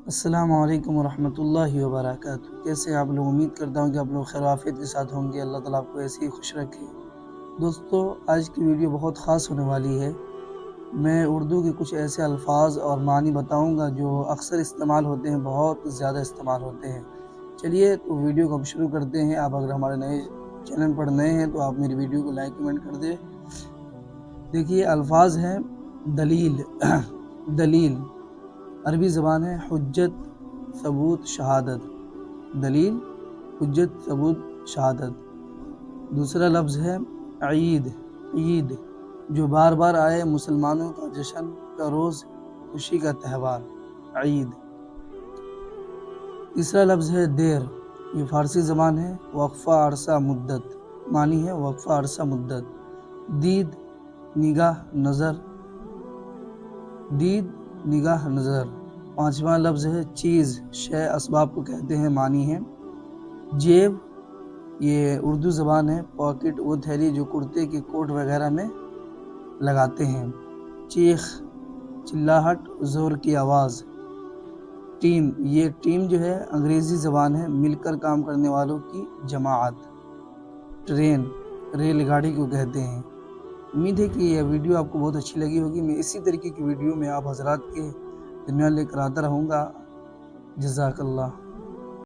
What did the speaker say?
السلام علیکم ورحمۃ اللہ وبرکاتہ۔ کیسے آپ لوگ؟ امید کرتا ہوں کہ آپ لوگ خیر و عافیت کے ساتھ ہوں گے۔ اللہ تعالیٰ آپ کو ایسے ہی خوش رکھے۔ دوستو، آج کی ویڈیو بہت خاص ہونے والی ہے۔ میں اردو کے کچھ ایسے الفاظ اور معنی بتاؤں گا جو اکثر استعمال ہوتے ہیں، بہت زیادہ استعمال ہوتے ہیں۔ چلیے تو ویڈیو کو ہم شروع کرتے ہیں۔ آپ اگر ہمارے نئے چینل پر نئے ہیں تو آپ میری ویڈیو کو لائک کمنٹ کر دیں۔ دیکھیے الفاظ ہیں دلیل۔ دلیل عربی زبان ہے حجت، ثبوت، شہادت۔ دلیل، حجت، ثبوت، شہادت۔ دوسرا لفظ ہے عید۔ عید جو بار بار آئے، مسلمانوں کا جشن کا روز، خوشی کا تہوار، عید۔ تیسرا لفظ ہے دیر۔ یہ فارسی زبان ہے، وقفہ، عرصہ، مدت۔ معنی ہے وقفہ، عرصہ، مدت۔ دید، نگاہ، نظر۔ دید، نگاہ، نظر۔ پانچواں لفظ ہے چیز، شے، اسباب کو کہتے ہیں۔ معنی ہے جیب۔ یہ اردو زبان ہے، پاکٹ، وہ تھیلی جو کرتے کے کوٹ وغیرہ میں لگاتے ہیں۔ چیخ، چلاہٹ، زور کی آواز۔ ٹیم، یہ ٹیم جو ہے انگریزی زبان ہے، مل کر کام کرنے والوں کی جماعت۔ ٹرین، ریل گاڑی کو کہتے ہیں۔ امید ہے کہ یہ ویڈیو آپ کو بہت اچھی لگی ہوگی۔ میں اسی طریقے کی ویڈیو میں آپ حضرات کے درمیان لے کر آتا رہوں گا۔ جزاک اللہ۔